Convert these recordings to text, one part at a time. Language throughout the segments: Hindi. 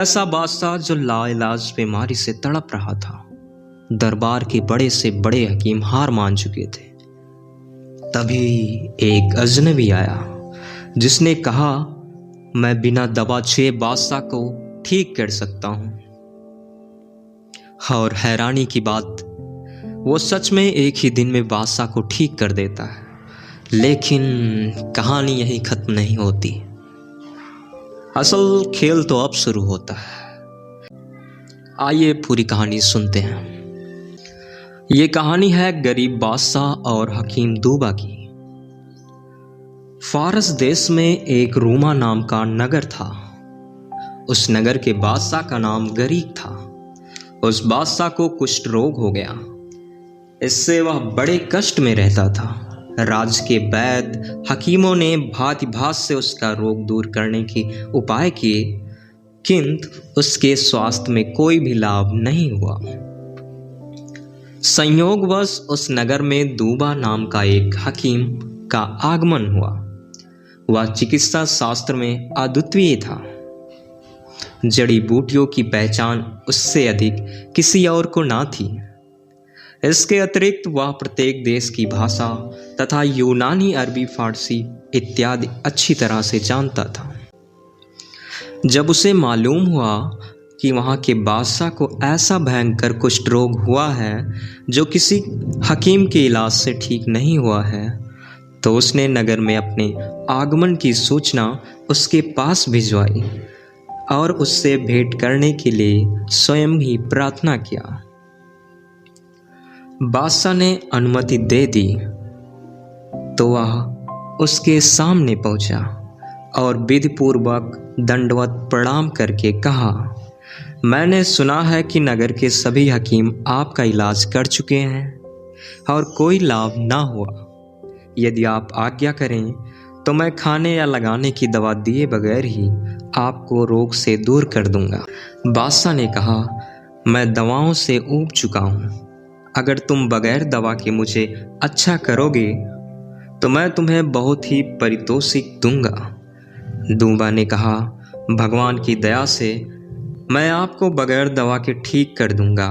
ऐसा बादशाह जो लाइलाज बीमारी से तड़प रहा था। दरबार के बड़े से बड़े हकीम हार मान चुके थे। तभी एक अजनबी आया जिसने कहा, मैं बिना दवा छुए बादशाह को ठीक कर सकता हूं। और हैरानी की बात, वो सच में एक ही दिन में बादशाह को ठीक कर देता है। लेकिन कहानी यहीं खत्म नहीं होती। असल खेल तो अब शुरू होता है। आइए पूरी कहानी सुनते हैं। ये कहानी है गरीब बादशाह और हकीम दूबा की। फारस देश में एक रूमा नाम का नगर था। उस नगर के बादशाह का नाम गरीब था। उस बादशाह को कुष्ठ रोग हो गया। इससे वह बड़े कष्ट में रहता था। राज्य के वैद्य हकीमों ने भांति भांति से उसका रोग दूर करने के उपाय किए, किंतु उसके स्वास्थ्य में कोई भी लाभ नहीं हुआ। संयोगवश उस नगर में दूबा नाम का एक हकीम का आगमन हुआ। वह चिकित्सा शास्त्र में अद्वितीय था। जड़ी बूटियों की पहचान उससे अधिक किसी और को ना थी। इसके अतिरिक्त वह प्रत्येक देश की भाषा तथा यूनानी, अरबी, फारसी इत्यादि अच्छी तरह से जानता था। जब उसे मालूम हुआ कि वहाँ के बादशाह को ऐसा भयंकर कुष्ठ रोग हुआ है जो किसी हकीम के इलाज से ठीक नहीं हुआ है, तो उसने नगर में अपने आगमन की सूचना उसके पास भिजवाई और उससे भेंट करने के लिए स्वयं ही प्रार्थना किया। बादशाह ने अनुमति दे दी तो वह उसके सामने पहुंचा और विधिपूर्वक दंडवत प्रणाम करके कहा, मैंने सुना है कि नगर के सभी हकीम आपका इलाज कर चुके हैं और कोई लाभ ना हुआ। यदि आप आज्ञा करें तो मैं खाने या लगाने की दवा दिए बगैर ही आपको रोग से दूर कर दूंगा। बादशाह ने कहा, मैं दवाओं से ऊब चुका हूँ। अगर तुम बगैर दवा के मुझे अच्छा करोगे तो मैं तुम्हें बहुत ही पारितोषिक दूंगा। दूबा ने कहा, भगवान की दया से मैं आपको बगैर दवा के ठीक कर दूंगा।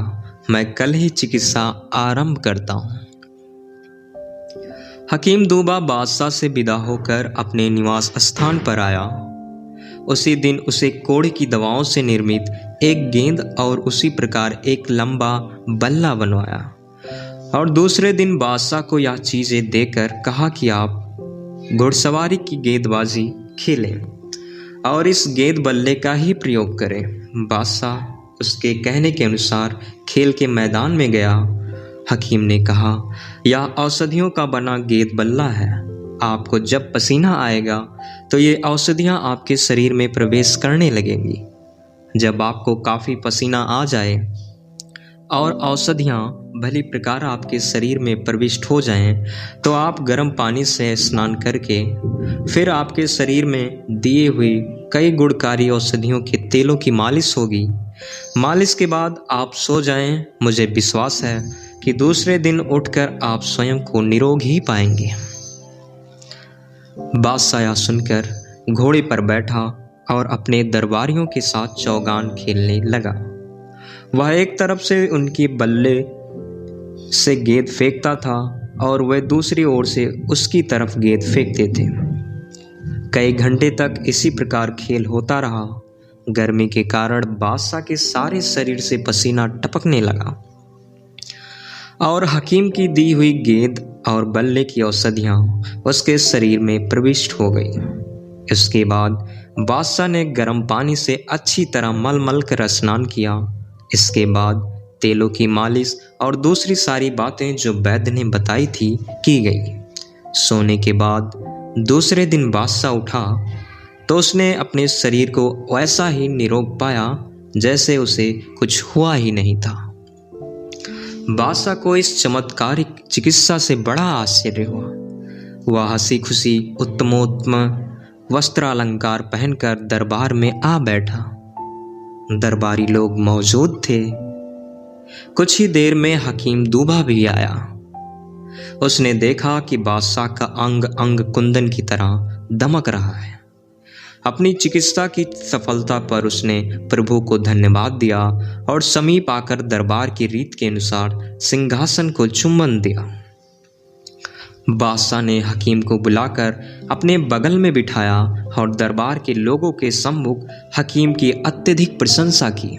मैं कल ही चिकित्सा आरंभ करता हूँ। हकीम दूबा बादशाह से विदा होकर अपने निवास स्थान पर आया। उसी दिन उसे कोढ़ की दवाओं से निर्मित एक गेंद और उसी प्रकार एक लंबा बल्ला बनवाया और दूसरे दिन बादशाह को यह चीज़ें देकर कहा कि आप घुड़सवारी की गेंदबाजी खेलें और इस गेंद बल्ले का ही प्रयोग करें। बादशाह उसके कहने के अनुसार खेल के मैदान में गया। हकीम ने कहा, यह औषधियों का बना गेंद बल्ला है। आपको जब पसीना आएगा तो ये औषधियाँ आपके शरीर में प्रवेश करने लगेंगी। जब आपको काफ़ी पसीना आ जाए और औषधियाँ भली प्रकार आपके शरीर में प्रविष्ट हो जाएं, तो आप गर्म पानी से स्नान करके फिर आपके शरीर में दिए हुए कई गुणकारी औषधियों के तेलों की मालिश होगी। मालिश के बाद आप सो जाएं। मुझे विश्वास है कि दूसरे दिन उठकर आप स्वयं को निरोग ही पाएंगे। बादशाह सुनकर घोड़े पर बैठा और अपने दरबारियों के साथ चौगान खेलने लगा। वह एक तरफ से उनकी बल्ले से गेंद फेंकता था और वह दूसरी ओर से उसकी तरफ गेंद फेंकते थे। कई घंटे तक इसी प्रकार खेल होता रहा। गर्मी के कारण बादशाह के सारे शरीर से पसीना टपकने लगा और हकीम की दी हुई गेंद और बल्ले की औषधियाँ उसके शरीर में प्रविष्ट हो गई। इसके बाद बादशाह ने गर्म पानी से अच्छी तरह मल कर स्नान किया। इसके बाद तेलों की मालिश और दूसरी सारी बातें जो वैद्य ने बताई थी की गई। सोने के बाद दूसरे दिन बादशाह उठा तो उसने अपने शरीर को वैसा ही निरोग पाया जैसे उसे कुछ हुआ ही नहीं था। बादशाह को इस चमत्कारिक चिकित्सा से बड़ा आश्चर्य हुआ। वह हंसी खुशी उत्तमोत्तम वस्त्रालंकार पहनकर दरबार में आ बैठा। दरबारी लोग मौजूद थे। कुछ ही देर में हकीम दूबा भी आया। उसने देखा कि बादशाह का अंग अंग कुंदन की तरह दमक रहा है। अपनी चिकित्सा की सफलता पर उसने प्रभु को धन्यवाद दिया और समीप आकर दरबार की रीत के अनुसार सिंहासन को चुम्बन दिया। बादशाह ने हकीम को बुलाकर अपने बगल में बिठाया और दरबार के लोगों के सम्मुख हकीम की अत्यधिक प्रशंसा की।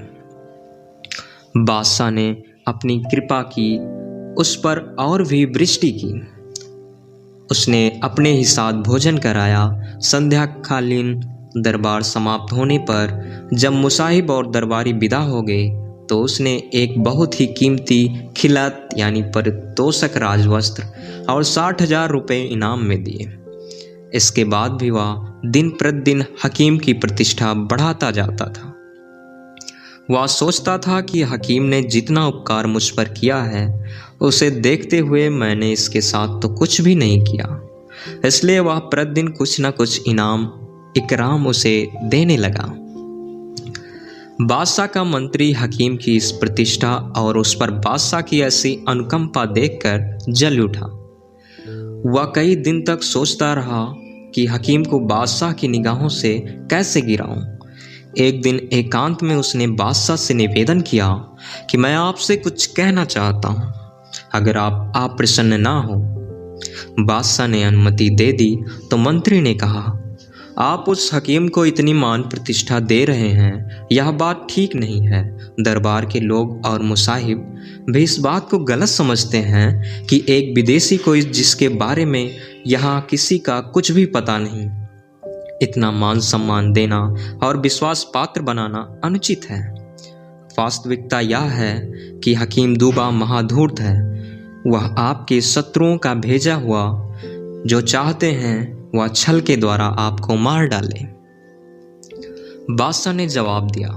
बादशाह ने अपनी कृपा की उस पर और भी वृष्टि की। उसने अपने ही साथ भोजन कराया। संध्याकालीन दरबार समाप्त होने पर जब मुसाहिब और दरबारी विदा हो गए तो उसने एक बहुत ही कीमती खिलत यानी पारितोषिक राजवस्त्र और 60,000 रुपये इनाम में दिए। इसके बाद भी वह दिन प्रतिदिन हकीम की प्रतिष्ठा बढ़ाता जाता था। वह सोचता था कि हकीम ने जितना उपकार मुझ पर किया है उसे देखते हुए मैंने इसके साथ तो कुछ भी नहीं किया, इसलिए वह प्रतिदिन कुछ न कुछ इकराम उसे देने लगा। बादशाह का मंत्री हकीम की इस प्रतिष्ठा और उस पर बादशाह की ऐसी अनुकंपा देखकर जल उठा। वह कई दिन तक सोचता रहा कि हकीम को बादशाह की निगाहों से कैसे गिराऊं। एक दिन एकांत में उसने बादशाह से निवेदन किया कि मैं आपसे कुछ कहना चाहता हूं, अगर आप अप्रसन्न ना हो। बादशाह ने अनुमति दे दी तो मंत्री ने कहा, आप उस हकीम को इतनी मान प्रतिष्ठा दे रहे हैं, यह बात ठीक नहीं है। दरबार के लोग और मुसाहिब भी इस बात को गलत समझते हैं कि एक विदेशी को जिसके बारे में यहाँ किसी का कुछ भी पता नहीं, इतना मान सम्मान देना और विश्वास पात्र बनाना अनुचित है। वास्तविकता यह है कि हकीम दूबा महाधूर्त है। वह आपके शत्रुओं का भेजा हुआ, जो चाहते हैं वह छल के द्वारा आपको मार डाले। बादशाह ने जवाब दिया,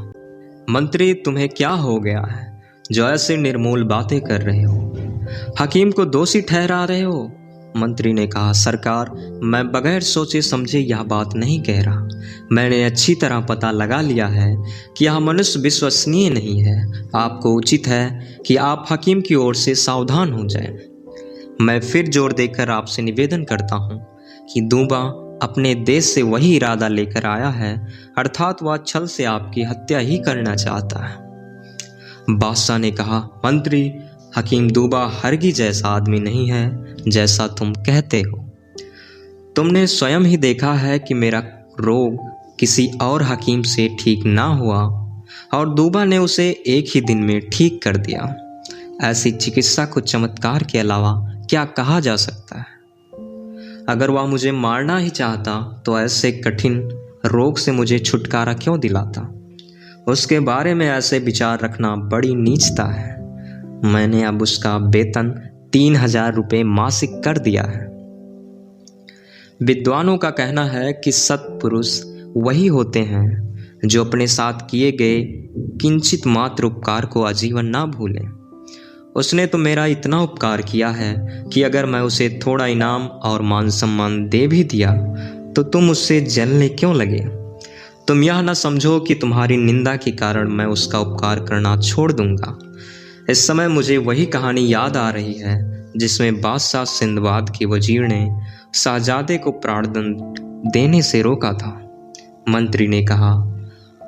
मंत्री तुम्हें क्या हो गया है जो ऐसे निर्मूल बातें कर रहे हो? हकीम को दोषी ठहरा रहे हो? मंत्री ने कहा, सरकार, मैं बगैर सोचे समझे यह बात नहीं कह रहा। मैंने अच्छी तरह पता लगा लिया है कि यह मनुष्य विश्वसनीय नहीं है। आपको उचित है कि आप हकीम की ओर से सावधान हो जाएं। मैं फिर जोर देकर आपसे निवेदन करता हूं कि दूबा अपने देश से वही इरादा लेकर आया है, अर्थात वह छल से आपकी हत्या ही करना चाहता है। बादशाह ने कहा, मंत्री, हकीम दूबा हरगिज जैसा आदमी नहीं है जैसा तुम कहते हो। तुमने स्वयं ही देखा है कि मेरा रोग किसी और हकीम से ठीक ना हुआ और दूबा ने उसे एक ही दिन में ठीक कर दिया। ऐसी चिकित्सा को चमत्कार के अलावा क्या कहा जा सकता है? अगर वह मुझे मारना ही चाहता तो ऐसे कठिन रोग से मुझे छुटकारा क्यों दिलाता? उसके बारे में ऐसे विचार रखना बड़ी नीचता है। मैंने अब उसका वेतन 3,000 रुपये मासिक कर दिया है। विद्वानों का कहना है कि सत्पुरुष वही होते हैं जो अपने साथ किए गए किंचित मात्र उपकार को आजीवन ना भूलें। उसने तो मेरा इतना उपकार किया है कि अगर मैं उसे थोड़ा इनाम और मान सम्मान दे भी दिया तो तुम उससे जलने क्यों लगे? तुम यह न समझो कि तुम्हारी निंदा के कारण मैं उसका उपकार करना छोड़ दूंगा। इस समय मुझे वही कहानी याद आ रही है जिसमें बादशाह सिंदबाद के वजीर ने शहजादे को प्राणदंड देने से रोका था। मंत्री ने कहा,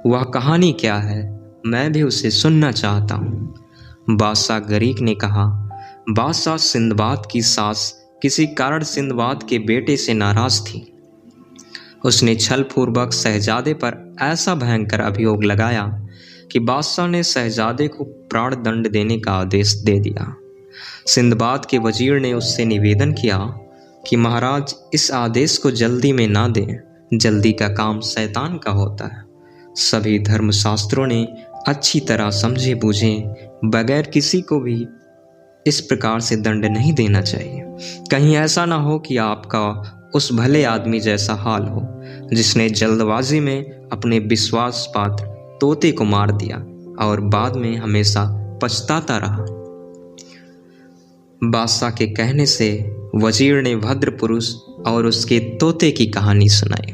वह कहानी क्या है? मैं भी उसे सुनना चाहता हूँ। बादशाह गरीक ने कहा, बादशाह सिंदबाद की सास किसी कारण सिंदबाद के बेटे से नाराज थी। उसने छलपूर्वक शहजादे पर ऐसा भयंकर अभियोग लगाया कि बादशाह ने शहजादे को प्राण दंड देने का आदेश दे दिया। सिंदबाद के वजीर ने उससे निवेदन किया कि महाराज, इस आदेश को जल्दी में ना दें। जल्दी का काम शैतान का होता है। सभी धर्मशास्त्रों ने अच्छी तरह समझे बूझे बगैर किसी को भी इस प्रकार से दंड नहीं देना चाहिए। कहीं ऐसा ना हो कि आपका उस भले आदमी जैसा हाल हो जिसने जल्दबाजी में अपने विश्वास पात्र तोते को मार दिया और बाद में हमेशा पछताता रहा। बादशाह के कहने से वजीर ने भद्र पुरुष और उसके तोते की कहानी सुनाई।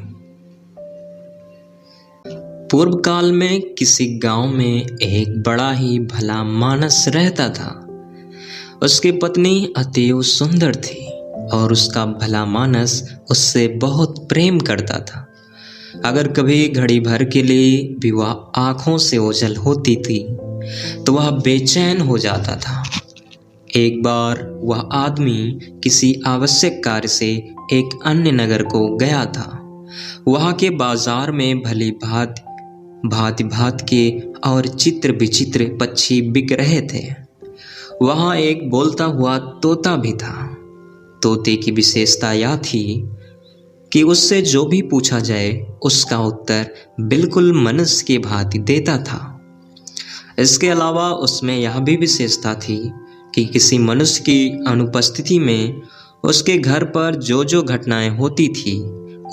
पूर्व काल में किसी गांव में एक बड़ा ही भला मानस रहता था। उसकी पत्नी अतिव सुंदर थी और उसका भला मानस उससे बहुत प्रेम करता था। अगर कभी घड़ी भर के लिए भी वह आंखों से ओझल होती थी तो वह बेचैन हो जाता था। एक बार वह आदमी किसी आवश्यक कार्य से एक अन्य नगर को गया था। वहाँ के बाजार में भली भांति भांति के और चित्र विचित्र पक्षी बिक रहे थे। वहाँ एक बोलता हुआ तोता भी था। तोते की विशेषता यह थी कि उससे जो भी पूछा जाए उसका उत्तर बिल्कुल मनुष्य की भांति देता था। इसके अलावा उसमें यह भी विशेषता थी कि किसी मनुष्य की अनुपस्थिति में उसके घर पर जो जो घटनाएं होती थी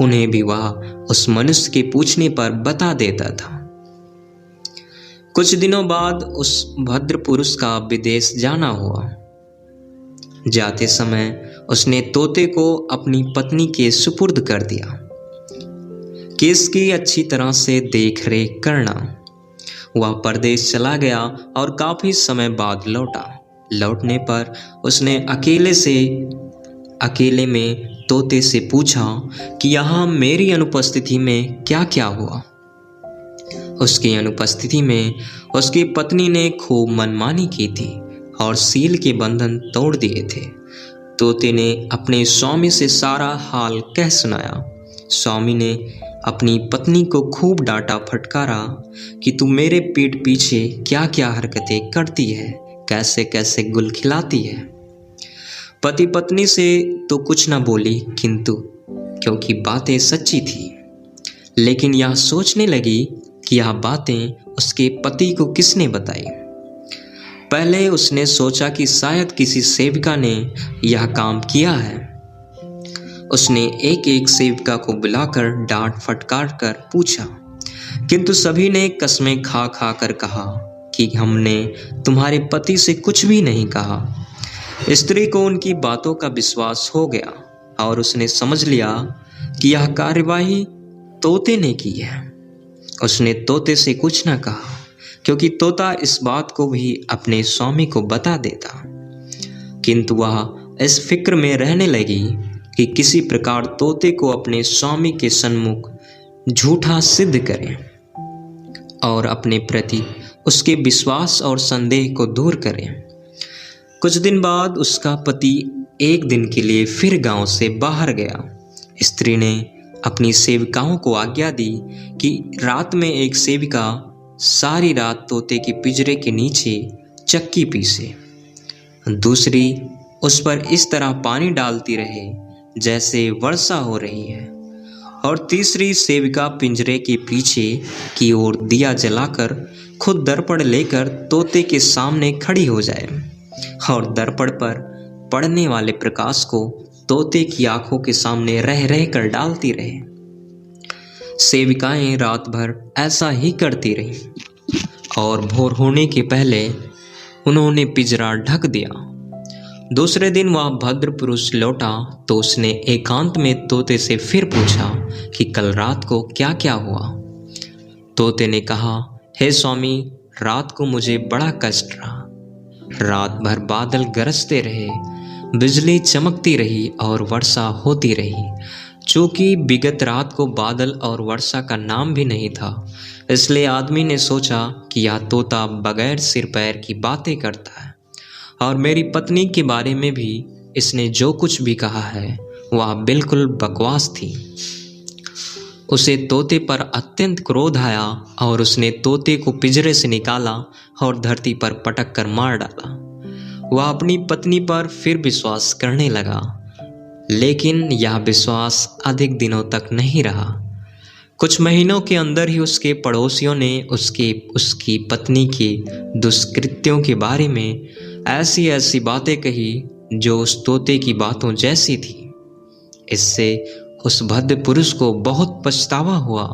उन्हें भी वह उस मनुष्य के पूछने पर बता देता था। कुछ दिनों बाद उस भद्र पुरुष का विदेश जाना हुआ। जाते समय उसने तोते को अपनी पत्नी के सुपुर्द कर दिया कि इसकी अच्छी तरह से देख रेख करना। वह परदेश चला गया और काफी समय बाद लौटा। लौटने पर उसने अकेले में तोते से पूछा कि यहाँ मेरी अनुपस्थिति में क्या क्या हुआ। उसकी अनुपस्थिति में उसकी पत्नी ने खूब मनमानी की थी और सील के बंधन तोड़ दिए थे। तोते ने अपने स्वामी से सारा हाल कह सुनाया। स्वामी ने अपनी पत्नी को खूब डांटा फटकारा कि तू मेरे पीठ पीछे क्या क्या हरकतें करती है, कैसे कैसे गुल खिलाती है। पति पत्नी से तो कुछ न बोली, किंतु क्योंकि बातें सच्ची थी, लेकिन यह सोचने लगी कि यह बातें उसके पति को किसने बताई। पहले उसने सोचा कि शायद किसी सेविका ने यह काम किया है। उसने एक एक सेविका को बुलाकर डांट फटकार कर पूछा, किंतु सभी ने कसमें खा खा कर कहा कि हमने तुम्हारे पति से कुछ भी नहीं कहा। स्त्री को उनकी बातों का विश्वास हो गया और उसने समझ लिया कि यह कार्यवाही तोते ने की है। उसने तोते से कुछ न कहा, क्योंकि तोता इस बात को भी अपने स्वामी को बता देता, किंतु वह इस फिक्र में रहने लगी कि किसी प्रकार तोते को अपने स्वामी के सन्मुख झूठा सिद्ध करें और अपने प्रति उसके विश्वास और संदेह को दूर करें। कुछ दिन बाद उसका पति एक दिन के लिए फिर गांव से बाहर गया। स्त्री ने अपनी सेविकाओं को आज्ञा दी कि रात में एक सेविका सारी रात तोते के पिंजरे के नीचे चक्की पीसे, दूसरी उस पर इस तरह पानी डालती रहे जैसे वर्षा हो रही है, और तीसरी सेविका पिंजरे के पीछे की ओर दिया जलाकर खुद दर्पण लेकर तोते के सामने खड़ी हो जाए और दर्पण पर पड़ने वाले प्रकाश को तोते की आंखों के सामने रह रह कर डालती रहे। सेविकाएं रात भर ऐसा ही करती रहीं और भोर होने के पहले उन्होंने पिंजरा ढक दिया। दूसरे दिन वह भद्र पुरुष लौटा तो उसने एकांत में तोते से फिर पूछा कि कल रात को क्या क्या हुआ। तोते ने कहा, हे स्वामी, रात को मुझे बड़ा कष्ट रहा। रात भर बादल गरजते रहे, बिजली चमकती रही और वर्षा होती रही। चूंकि विगत रात को बादल और वर्षा का नाम भी नहीं था, इसलिए आदमी ने सोचा कि यह तोता बगैर सिर पैर की बातें करता है, और मेरी पत्नी के बारे में भी इसने जो कुछ भी कहा है वह बिल्कुल बकवास थी। उसे तोते पर अत्यंत क्रोध आया और उसने तोते को पिंजरे से निकाला और धरती पर पटक कर मार डाला। वह अपनी पत्नी पर फिर विश्वास करने लगा, लेकिन यह विश्वास अधिक दिनों तक नहीं रहा। कुछ महीनों के अंदर ही उसके पड़ोसियों ने उसकी पत्नी के दुष्कृत्यों के बारे में ऐसी ऐसी बातें कही जो उस तोते की बातों जैसी थी। इससे उस भद्र पुरुष को बहुत पछतावा हुआ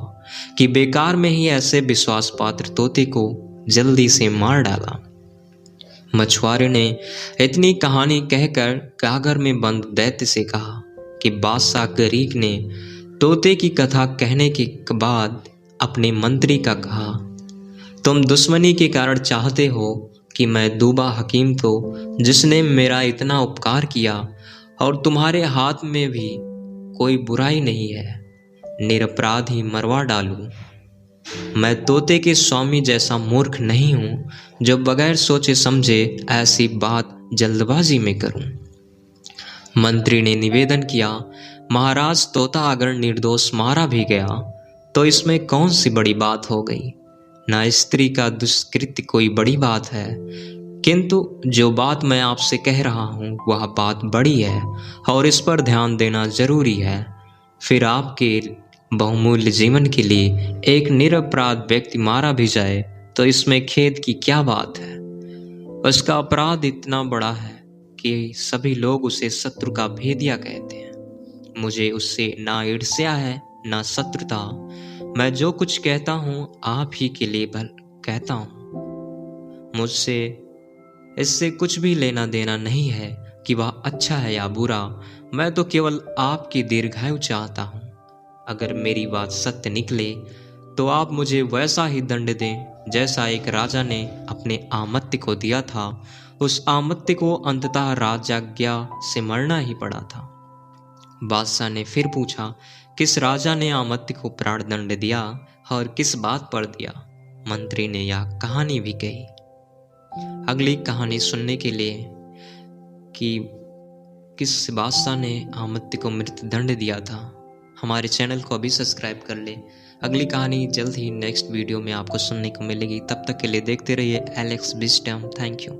कि बेकार में ही ऐसे विश्वास पात्र तोते को जल्दी से मार डाला। मछुआरे ने इतनी कहानी कहकर कागर में बंद दैत्य से कहा कि बादशाह गरीक ने तोते की कथा कहने के बाद अपने मंत्री का कहा, तुम दुश्मनी के कारण चाहते हो कि मैं दूबा हकीम को, जिसने मेरा इतना उपकार किया और तुम्हारे हाथ में भी कोई बुराई नहीं है, निरपराध ही मरवा डालूं। मैं तोते के स्वामी जैसा मूर्ख नहीं हूँ जो बगैर सोचे समझे ऐसी बात जल्दबाजी में करूं। मंत्री ने निवेदन किया, महाराज, तोता अगर निर्दोष मारा भी गया तो इसमें कौन सी बड़ी बात हो गई। ना स्त्री का दुष्कृत्य कोई बड़ी बात है, किंतु जो बात मैं आपसे कह रहा हूँ वह बात बड़ी है और इस पर ध्यान देना जरूरी है। फिर आपके बहुमूल्य जीवन के लिए एक निरपराध व्यक्ति मारा भी जाए तो इसमें खेद की क्या बात है। उसका अपराध इतना बड़ा है कि सभी लोग उसे शत्रु का भेदिया कहते हैं। मुझे उससे ना ईर्ष्या है ना शत्रुता। मैं जो कुछ कहता हूँ आप ही के लिए भल कहता हूँ। मुझसे इससे कुछ भी लेना देना नहीं है कि वह अच्छा है या बुरा। मैं तो केवल आपकी दीर्घायु चाहता हूँ। अगर मेरी बात सत्य निकले तो आप मुझे वैसा ही दंड दें जैसा एक राजा ने अपने आमत्य को दिया था। उस आमत्य को अंततः राजाज्ञा से मरना ही पड़ा था। बादशाह ने फिर पूछा, किस राजा ने आमत्य को प्राणदंड दिया और किस बात पर दिया। मंत्री ने यह कहानी भी कही। अगली कहानी सुनने के लिए कि किस बादशाह ने आमत्य को मृत्युदंड दिया था, हमारे चैनल को अभी सब्सक्राइब कर ले। अगली कहानी जल्द ही नेक्स्ट वीडियो में आपको सुनने को मिलेगी। तब तक के लिए देखते रहिए एलेक्स विजडम। Thank you.